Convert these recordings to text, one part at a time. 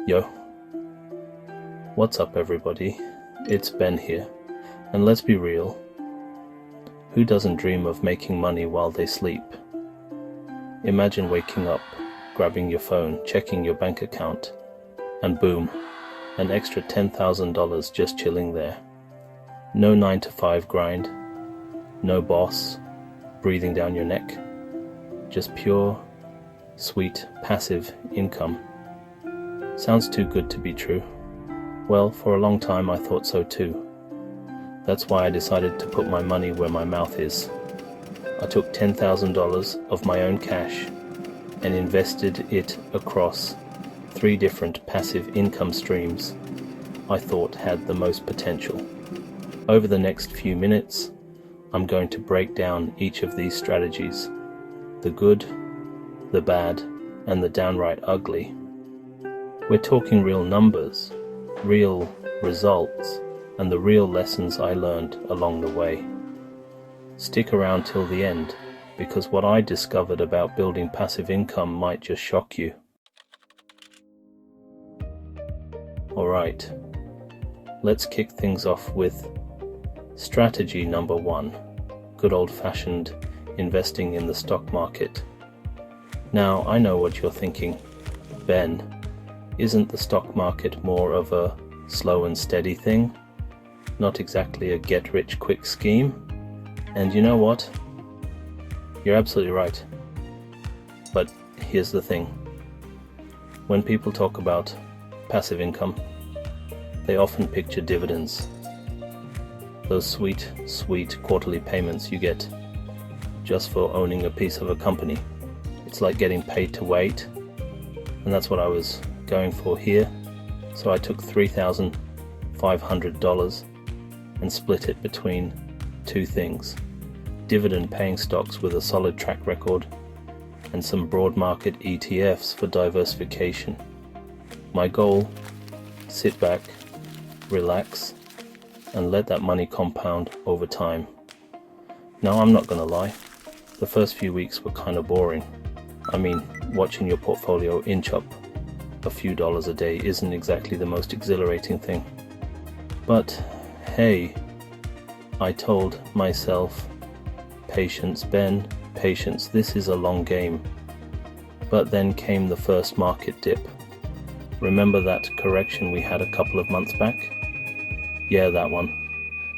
Yo, what's up everybody? It's Ben here, and let's be real, who doesn't dream of making money while they sleep? Imagine waking up, grabbing your phone, checking your bank account, and boom, an extra $10,000 just chilling there. No 9-to-5 grind, no boss breathing down your neck, just pure, sweet, passive income. Sounds too good to be true. Well, for a long time I thought so too. That's why I decided to put my money where my mouth is. I took $10,000 of my own cash and invested it across 3 different passive income streams I thought had the most potential. Over the next few minutes, I'm going to break down each of these strategies, the good, the bad, and the downright ugly. We're talking real numbers, real results, and the real lessons I learned along the way. Stick around till the end, because what I discovered about building passive income might just shock you. Alright, let's kick things off with strategy number 1, good old-fashioned investing in the stock market. Now, I know what you're thinking. Ben, isn't the stock market more of a slow and steady thing? Not exactly a get-rich-quick scheme? And you know what? You're absolutely right. But here's the thing. When people talk about passive income, they often picture dividends. Those sweet, sweet quarterly payments you get just for owning a piece of a company. It's like getting paid to wait, and that's what I was going for here. So I took $3,500 and split it between 2 things: dividend paying stocks with a solid track record and some broad market ETFs for diversification. My goal: sit back, relax, and let that money compound over time. Now, I'm not gonna lie, the first few weeks were kind of boring. I mean, watching your portfolio inch up a few dollars a day isn't exactly the most exhilarating thing. But hey, I told myself, patience, Ben, patience, this is a long game. But then came the first market dip. Remember that correction we had a couple of months back? Yeah, that one.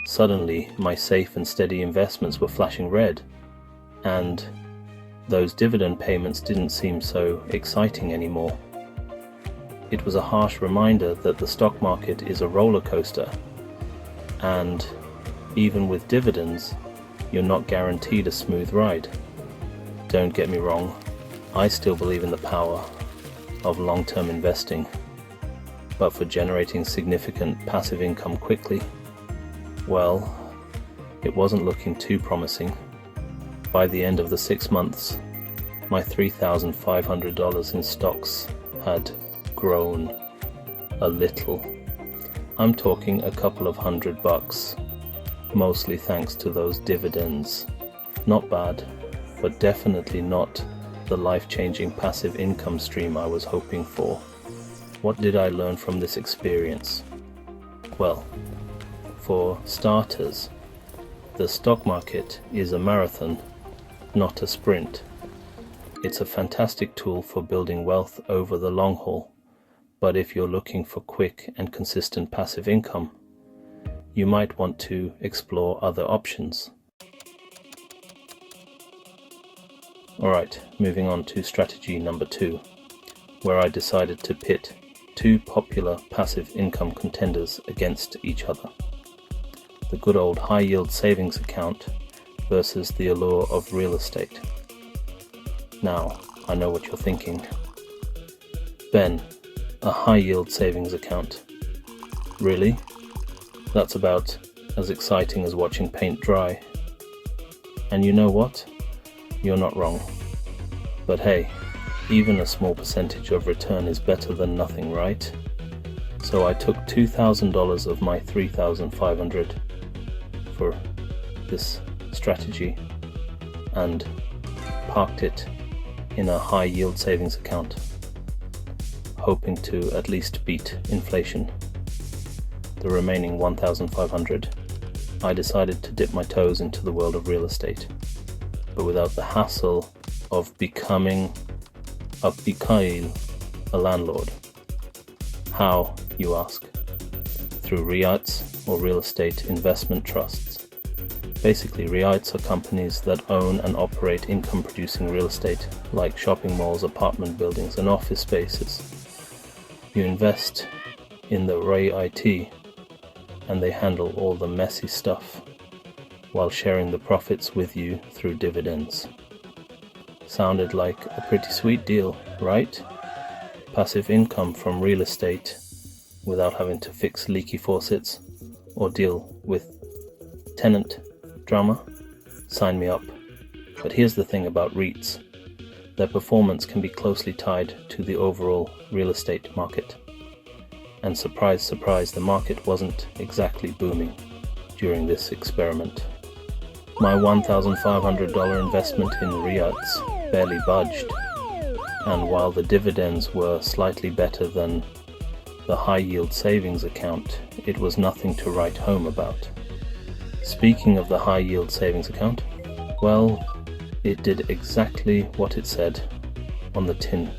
Suddenly, my safe and steady investments were flashing red, and those dividend payments didn't seem so exciting anymore. It was a harsh reminder that the stock market is a roller coaster, and even with dividends, you're not guaranteed a smooth ride. Don't get me wrong, I still believe in the power of long-term investing, but for generating significant passive income quickly, well, it wasn't looking too promising. By the end of the 6 months, my $3,500 in stocks had grown a little. I'm talking a couple of $100, mostly thanks to those dividends. Not bad, but definitely not the life-changing passive income stream I was hoping for. What did I learn from this experience? Well, for starters, the stock market is a marathon, not a sprint. It's a fantastic tool for building wealth over the long haul. But if you're looking for quick and consistent passive income, you might want to explore other options. Alright, moving on to strategy number 2, where I decided to pit 2 popular passive income contenders against each other. The good old high-yield savings account versus the allure of real estate. Now, I know what you're thinking. Ben, a high-yield savings account. Really? That's about as exciting as watching paint dry. And you know what? You're not wrong. But hey, even a small percentage of return is better than nothing, right? So I took $2,000 of my $3,500 for this strategy and parked it in a high-yield savings account, hoping to at least beat inflation. The remaining $1,500, I decided to dip my toes into the world of real estate, but without the hassle of becoming a pikail, a landlord. How, you ask? Through REITs, or real estate investment trusts. Basically, REITs are companies that own and operate income-producing real estate, like shopping malls, apartment buildings, and office spaces. You invest in the REIT, and they handle all the messy stuff, while sharing the profits with you through dividends. Sounded like a pretty sweet deal, right? Passive income from real estate without having to fix leaky faucets or deal with tenant drama? Sign me up. But here's the thing about REITs. Their performance can be closely tied to the overall real estate market. And surprise, surprise, the market wasn't exactly booming during this experiment. My $1,500 investment in REITs barely budged, and while the dividends were slightly better than the high-yield savings account, it was nothing to write home about. Speaking of the high-yield savings account, well, it did exactly what it said on the tin.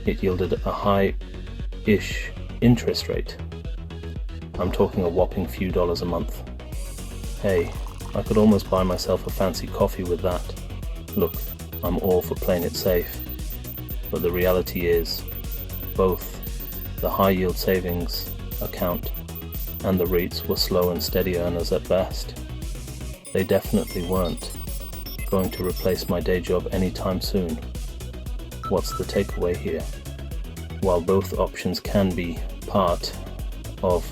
It yielded a high-ish interest rate. I'm talking a whopping few dollars a month. Hey, I could almost buy myself a fancy coffee with that. Look, I'm all for playing it safe, but the reality is, both the high-yield savings account and the REITs were slow and steady earners at best. They definitely weren't going to replace my day job anytime soon. What's the takeaway here? While both options can be part of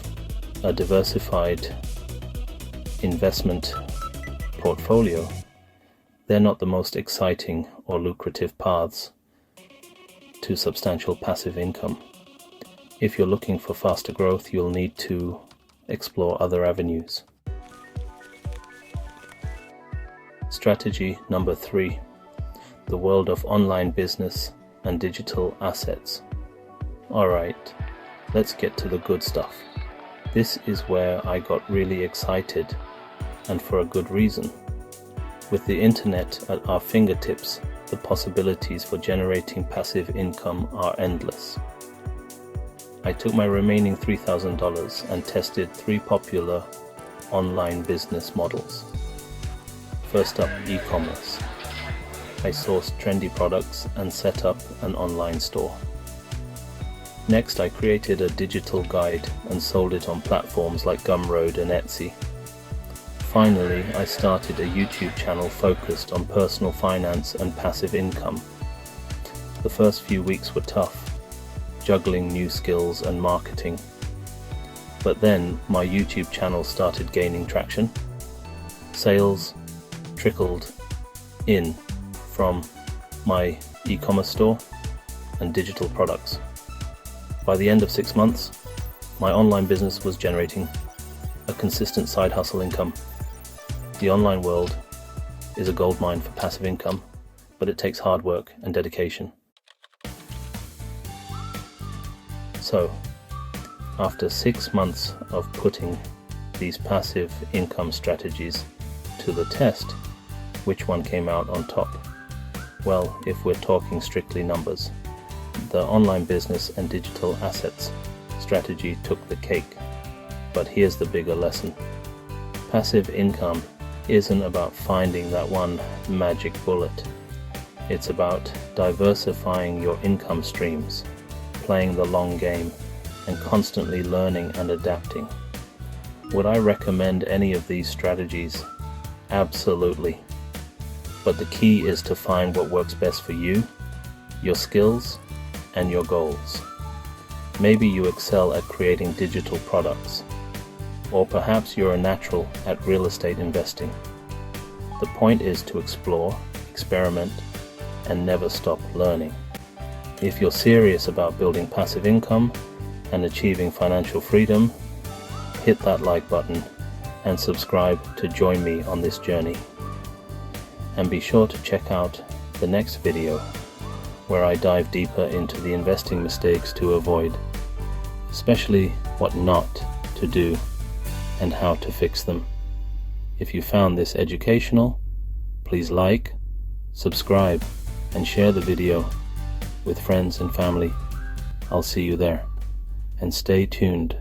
a diversified investment portfolio, they're not the most exciting or lucrative paths to substantial passive income. If you're looking for faster growth, you'll need to explore other avenues. Strategy number 3, the world of online business and digital assets. Alright, let's get to the good stuff. This is where I got really excited, and for a good reason. With the internet at our fingertips, the possibilities for generating passive income are endless. I took my remaining $3,000 and tested 3 popular online business models. First up, e-commerce. I sourced trendy products and set up an online store. Next, I created a digital guide and sold it on platforms like Gumroad and Etsy. Finally, I started a YouTube channel focused on personal finance and passive income. The first few weeks were tough, juggling new skills and marketing. But then my YouTube channel started gaining traction. Sales trickled in from my e-commerce store and digital products. By the end of 6 months, my online business was generating a consistent side hustle income. The online world is a goldmine for passive income, but it takes hard work and dedication. So, after 6 months of putting these passive income strategies to the test, which one came out on top? Well, if we're talking strictly numbers, the online business and digital assets strategy took the cake. But here's the bigger lesson. Passive income isn't about finding that one magic bullet. It's about diversifying your income streams, playing the long game, and constantly learning and adapting. Would I recommend any of these strategies? Absolutely. But the key is to find what works best for you, your skills, and your goals. Maybe you excel at creating digital products, or perhaps you're a natural at real estate investing. The point is to explore, experiment, and never stop learning. If you're serious about building passive income and achieving financial freedom, hit that like button and subscribe to join me on this journey. And be sure to check out the next video where I dive deeper into the investing mistakes to avoid, especially what not to do and how to fix them. If you found this educational, please like, subscribe, and share the video with friends and family. I'll see you there, and stay tuned